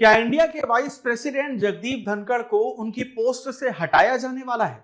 क्या इंडिया के vice president Jagdeep Dhankhar को उनकी पोस्ट से हटाया जाने वाला है?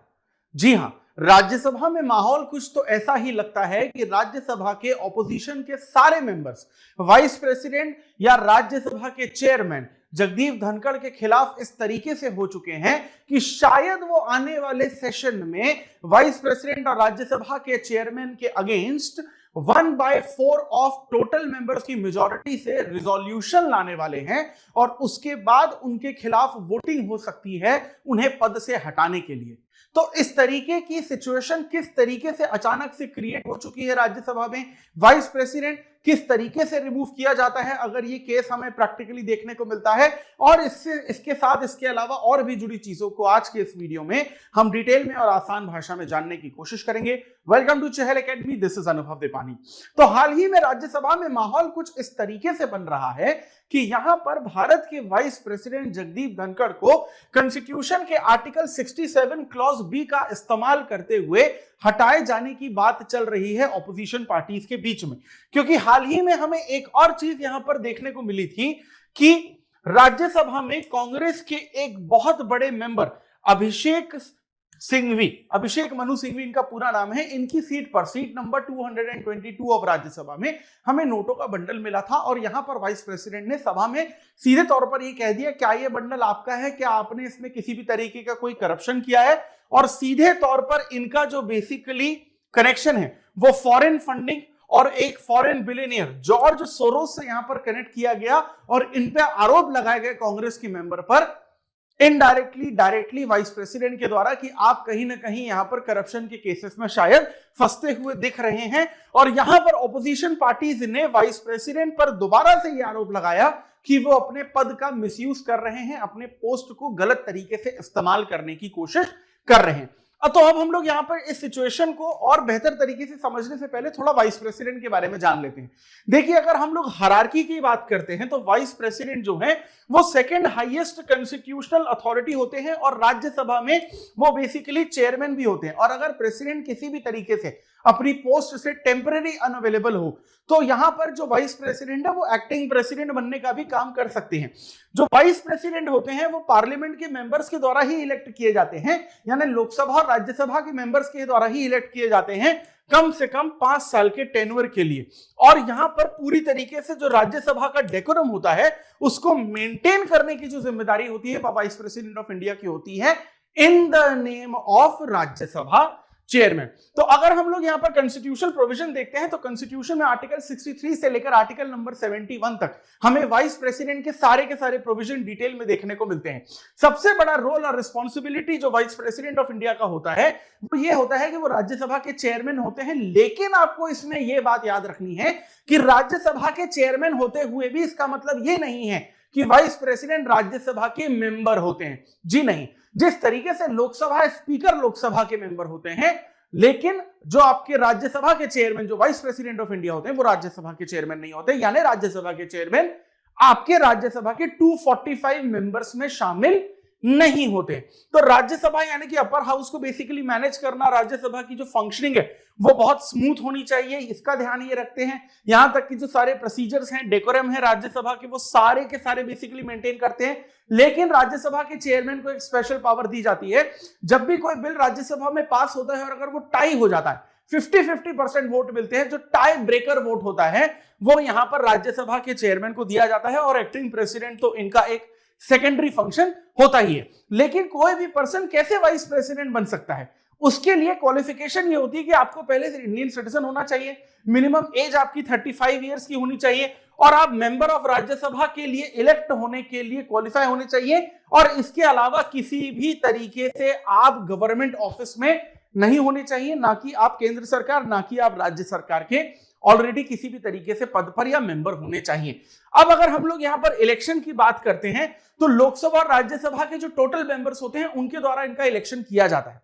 जी हां, राज्यसभा में माहौल कुछ तो ऐसा ही लगता है कि राज्यसभा के ऑपोजिशन के सारे मेंबर्स वाइस प्रेसिडेंट या राज्यसभा के चेयरमैन जगदीप धनखड़ के खिलाफ इस तरीके से हो चुके हैं कि शायद वो आने वाले सेशन में वाइस प्रेसिडेंट और राज्यसभा के चेयरमैन के अगेंस्ट 1/4 ऑफ टोटल मेंबर्स की मेजॉरिटी से रिजोल्यूशन लाने वाले हैं और उसके बाद उनके खिलाफ वोटिंग हो सकती है उन्हें पद से हटाने के लिए। तो इस तरीके की सिचुएशन किस तरीके से अचानक से क्रिएट हो चुकी है राज्यसभा में, वाइस प्रेसिडेंट किस तरीके से रिमूव किया जाता है, अगर ये केस हमें प्रैक्टिकली देखने को मिलता है और इसके साथ इसके अलावा और भी जुड़ी चीजों को आज के इस वीडियो में हम डिटेल में और आसान भाषा में जानने की कोशिश करेंगे। Welcome to Chahal Academy, this is Anubhav Deepani. तो हाल ही में राज्यसभा में माहौल कुछ इस तरीके से बन रहा है कि यहां पर भारत के वाइस प्रेसिडेंट जगदीप धनखड़ को कॉन्स्टिट्यूशन के आर्टिकल 67 क्लॉज बी का इस्तेमाल करते हुए हटाए जाने की बात चल रही है ऑपोजिशन पार्टीज के बीच में। क्योंकि हाल ही में हमें एक और चीज यहां पर देखने को मिली थी कि राज्यसभा में कांग्रेस के एक बहुत बड़े मेंबर अभिषेक मनु सिंघवी इनका पूरा नाम है, इनकी सीट पर सीट नंबर 222 ऑफ राज्यसभा में हमें नोटों का बंडल मिला था और यहां पर वाइस प्रेसिडेंट ने सभा में सीधे तौर पर यह कह दिया, क्या यह बंडल आपका है, क्या आपने इसमें किसी भी तरीके का कोई करप्शन किया है? और सीधे तौर पर इनका जो बेसिकली कनेक्शन है वो फॉरेन फंडिंग और एक फॉरेन बिलियनियर जॉर्ज सोरोस से यहां पर कनेक्ट किया गया और इन पे आरोप लगाए गए कांग्रेस के मेंबर पर इनडायरेक्टली डायरेक्टली वाइस प्रेसिडेंट के द्वारा कि आप कहीं ना कहीं यहां पर करप्शन के केसेस में शायद फंसते हुए दिख रहे हैं। और यहां पर ऑपोजिशन पार्टीज ने वाइस प्रेसिडेंट पर दोबारा से यह आरोप लगाया कि वो अपने पद का मिसयूज कर रहे हैं, अपने पोस्ट को गलत तरीके से इस्तेमाल करने की कोशिश कर रहे हैं। तो अब हम लोग यहां पर इस सिचुएशन को और बेहतर तरीके से समझने से पहले थोड़ा वाइस प्रेसिडेंट के बारे में जान लेते हैं। देखिए, अगर हम लोग हायरार्की की बात करते हैं तो वाइस प्रेसिडेंट जो है वो सेकंड हाईएस्ट कॉन्स्टिट्यूशनल अथॉरिटी होते हैं और राज्यसभा में वो बेसिकली चेयरमैन भी होते हैं। और अगर प्रेसिडेंट किसी भी तरीके से अपनी पोस्ट से टेम्पररी अनअवेलेबल हो तो यहां पर जो वाइस प्रेसिडेंट है वो एक्टिंग प्रेसिडेंट बनने का भी काम कर सकते हैं। जो वाइस प्रेसिडेंट होते हैं वो पार्लियामेंट के मेंबर्स के द्वारा ही इलेक्ट किए जाते हैं, यानी लोकसभा और राज्यसभा के मेंबर्स के द्वारा ही इलेक्ट किए जाते हैं, कम से कम 5 साल के टेन्योर के लिए। और यहां पर पूरी तरीके से जो राज्यसभा का डेकोरम होता है उसको मेंटेन करने की जो जिम्मेदारी होती है वाइस प्रेसिडेंट ऑफ इंडिया की होती है in the name of Rajya Sabha chairman. तो अगर हम लोग यहां पर कॉन्स्टिट्यूशनल प्रोविजन देखते हैं तो कॉन्स्टिट्यूशन में आर्टिकल 63 से लेकर आर्टिकल नंबर 71 तक हमें वाइस प्रेसिडेंट के सारे प्रोविजन डिटेल में देखने को मिलते हैं। सबसे बड़ा रोल और रिस्पॉन्सिबिलिटी जो वाइस प्रेसिडेंट ऑफ इंडिया का होता है वो ये होता है कि वो राज्यसभा के चेयरमैन होते हैं। लेकिन आपको इसमें यह बात याद रखनी है कि राज्यसभा के चेयरमैन होते हुए भी इसका मतलब ये नहीं है कि वाइस प्रेसिडेंट राज्यसभा के मेंबर होते हैं। जी नहीं, जिस तरीके से लोकसभा स्पीकर लोकसभा के मेंबर होते हैं, लेकिन जो आपके राज्यसभा के चेयरमैन जो वाइस प्रेसिडेंट ऑफ इंडिया होते हैं वो राज्यसभा के चेयरमैन नहीं होते। यानी राज्यसभा के चेयरमैन आपके राज्यसभा के 245 मेंबर्स में शामिल नहीं होते। तो राज्यसभा यानी कि अपर हाउस को बेसिकली मैनेज करना, राज्यसभा की जो फंक्शनिंग है वो बहुत स्मूथ होनी चाहिए, इसका ध्यान ये रखते हैं। यहां तक कि जो सारे प्रोसीजर्स हैं, डेकोरम है राज्यसभा के, वो सारे के सारे बेसिकली मेंटेन करते हैं। लेकिन राज्यसभा के चेयरमैन को एक स्पेशल पावर दी जाती है, जब भी कोई बिल राज्यसभा में पास होता है और अगर वो टाई हो जाता है, 50-50% वोट मिलते हैं, जो टाई ब्रेकर वोट होता है वो यहां पर राज्यसभा के चेयरमैन को दिया जाता है और एक्टिंग प्रेसिडेंट तो इनका एक सेकेंडरी फंक्शन होता ही है। लेकिन कोई भी पर्सन कैसे वाइस प्रेसिडेंट बन सकता है, उसके लिए क्वालिफिकेशन ये होती है कि आपको पहले से इंडियन सिटीजन होना चाहिए, मिनिमम एज आपकी 35 इयर्स की होनी चाहिए और आप मेंबर ऑफ राज्यसभा के लिए इलेक्ट होने के लिए क्वालिफाई होने चाहिए। और इसके अलावा किसी भी तरीके से आप गवर्नमेंट ऑफिस में नहीं होने चाहिए, ना कि आप केंद्र सरकार, ना कि आप राज्य सरकार के ऑलरेडी किसी भी तरीके से पद पर या मेंबर होने चाहिए। अब अगर हम लोग यहां पर इलेक्शन की बात करते हैं तो लोकसभा और राज्यसभा के जो टोटल मेंबर्स होते हैं उनके द्वारा इनका इलेक्शन किया जाता है,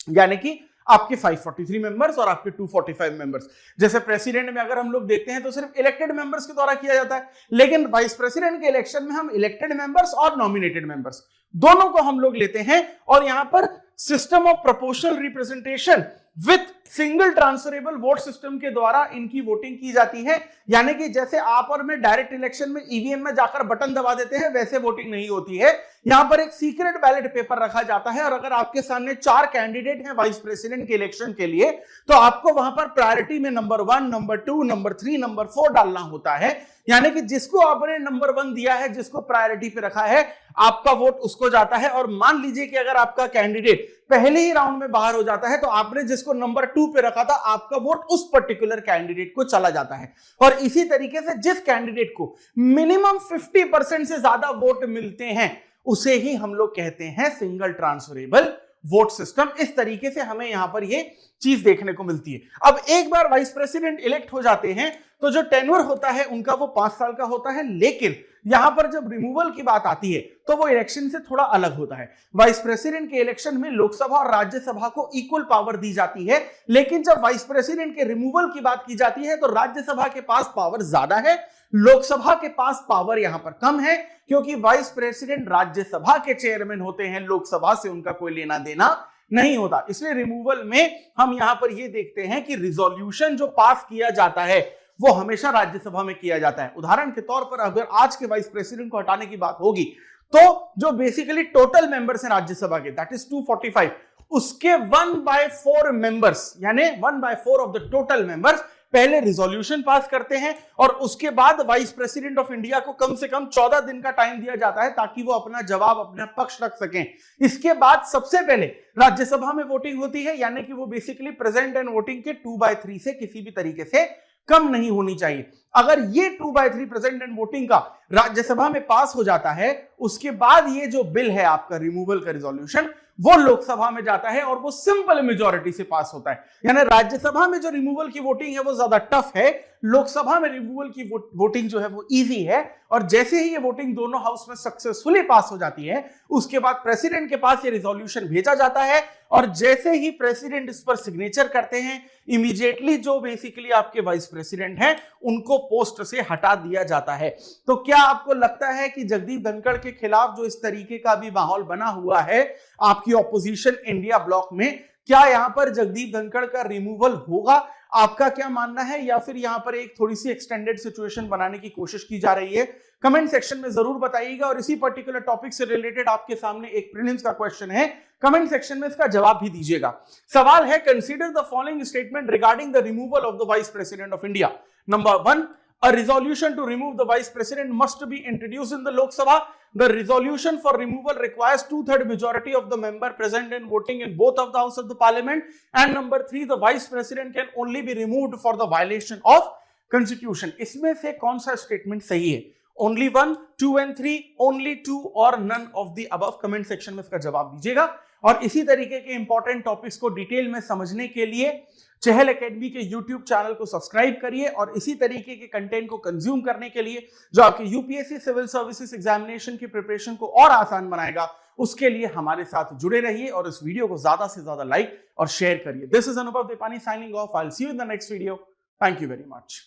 यानी कि आपके 543 मेंबर्स और आपके 245 मेंबर्स। जैसे प्रेसिडेंट में अगर हम लोग देखते हैं तो सिर्फ इलेक्टेड मेंबर्स के द्वारा किया जाता है, लेकिन वाइस प्रेसिडेंट के इलेक्शन में हम इलेक्टेड मेंबर्स और नॉमिनेटेड मेंबर्स दोनों को हम लोग लेते हैं। और यहां पर system of proportional representation with single transferable vote system के द्वारा इनकी वोटिंग की जाती है, यानी कि जैसे आप और मैं डायरेक्ट इलेक्शन में ईवीएम में जाकर बटन दबा देते हैं वैसे वोटिंग नहीं होती है। यहां पर एक सीक्रेट बैलेट पेपर रखा जाता है और अगर आपके सामने 4 कैंडिडेट हैं वाइस प्रेसिडेंट के इलेक्शन के लिए तो आपको वहां पर प्रायोरिटी में नंबर 1, नंबर 2, नंबर 3, नंबर 4 डालना होता है, यानी कि जिसको आपने नंबर 1 दिया है, जिसको प्रायोरिटी पे रखा है, आपका वोट उसको जाता है। और मान लीजिए कि अगर आपका कैंडिडेट पहले ही राउंड में बाहर हो जाता है तो आपने जिसको नंबर 2 पे रखा था आपका वोट उस पर्टिकुलर कैंडिडेट को चला जाता है। और इसी तरीके से जिस कैंडिडेट को मिनिमम 50% से ज्यादा वोट मिलते हैं उसे ही हम लोग कहते हैं सिंगल ट्रांसफरेबल वोट सिस्टम। इस तरीके से हमें यहां पर ये चीज देखने को मिलती है। अब एक बार वाइस प्रेसिडेंट इलेक्ट हो जाते हैं तो जो टेन्योर होता है उनका वो 5 साल का होता है, लेकिन यहां पर जब रिमूवल की बात आती है तो वो इलेक्शन से थोड़ा अलग होता है। वाइस प्रेसिडेंट के इलेक्शन में लोकसभा और राज्यसभा को इक्वल पावर दी जाती है, लेकिन जब वाइस प्रेसिडेंट के रिमूवल की बात की जाती है तो राज्यसभा के पास पावर ज्यादा है, लोकसभा के पास पावर यहां पर कम है, क्योंकि वाइस प्रेसिडेंट राज्यसभा के चेयरमैन होते हैं, लोकसभा से उनका कोई लेना देना नहीं होता। इसलिए रिमूवल में हम यहां पर यह देखते हैं कि रिजोल्यूशन जो पास किया जाता है वो हमेशा राज्यसभा में किया जाता है। उदाहरण के तौर पर अगर आज के वाइस प्रेसिडेंट को हटाने की बात होगी तो जो बेसिकली टोटल मेंबर्स हैं राज्यसभा के, दैट इज 245, उसके 1/4 मेंबर्स यानी 1/4 ऑफ द टोटल मेंबर्स पहले रिजोल्यूशन पास करते हैं और उसके बाद वाइस प्रेसिडेंट ऑफ इंडिया को कम से कम 14 दिन का टाइम दिया जाता है ताकि वो अपना जवाब, अपना पक्ष रख सकें। इसके बाद सबसे पहले राज्यसभा में वोटिंग होती है, यानी कि वो बेसिकली प्रेजेंट एंड वोटिंग के 2/3 से किसी भी तरीके से कम नहीं होनी चाहिए। अगर ये 2/3 प्रेजेंट एंड वोटिंग का राज्यसभा में पास हो जाता है, उसके बाद ये जो बिल है आपका रिमूवल का रिजोल्यूशन, वो लोकसभा में जाता है और वो सिंपल मेजॉरिटी से पास होता है। यानी राज्यसभा में जो रिमूवल की वोटिंग है वो ज्यादा टफ है, लोकसभा में रिमूवल की वोटिंग जो है वो इजी है। और जैसे ही ये वोटिंग दोनों हाउस में सक्सेसफुली पास हो जाती है उसके बाद प्रेसिडेंट के पास ये रिजोल्यूशन भेजा जाता है और जैसे ही प्रेसिडेंट इस पर सिग्नेचर करते हैं इमीडिएटली जो बेसिकली आपके वाइस प्रेसिडेंट हैं उनको पोस्ट से हटा दिया जाता है। तो क्या आपको लगता है कि जगदीप धनखड़ के खिलाफ जो इस तरीके का भी माहौल बना हुआ है आपकी ऑपोजिशन इंडिया ब्लॉक में, क्या यहां पर जगदीप धनखड़ का रिमूवल होगा? आपका क्या मानना है, या फिर यहां पर एक थोड़ी सी एक्सटेंडेड सिचुएशन बनाने की कोशिश की जा रही है? कमेंट सेक्शन में जरूर बताइएगा। और इसी पर्टिकुलर टॉपिक से रिलेटेड आपके सामने एक प्रीलिम्स का क्वेश्चन है, कमेंट सेक्शन में इसका जवाब भी दीजिएगा। सवाल है, consider the following statement regarding the removal of the vice president of India. Number 1, a resolution to remove the vice president must be introduced in the Lok Sabha. The resolution for removal requires 2/3 majority of the member present and voting in both of the house of the parliament. And number 3, the vice president can only be removed for the violation of constitution. इसमें से कौन सा statement सही है? Only 1, 2 and 3, only 2 और none of the above? Comment section में इसका जवाब दीजिएगा। और इसी तरीके के इंपॉर्टेंट टॉपिक्स को डिटेल में समझने के लिए चहल एकेडमी के YouTube चैनल को सब्सक्राइब करिए और इसी तरीके के कंटेंट को कंज्यूम करने के लिए जो आपके यूपीएससी सिविल सर्विसेज एग्जामिनेशन की प्रिपरेशन को और आसान बनाएगा, उसके लिए हमारे साथ जुड़े रहिए और इस वीडियो को ज्यादा से ज्यादा लाइक और शेयर करिए। This is Anubhav Depani signing off. I will see you in the next video. Thank you very much.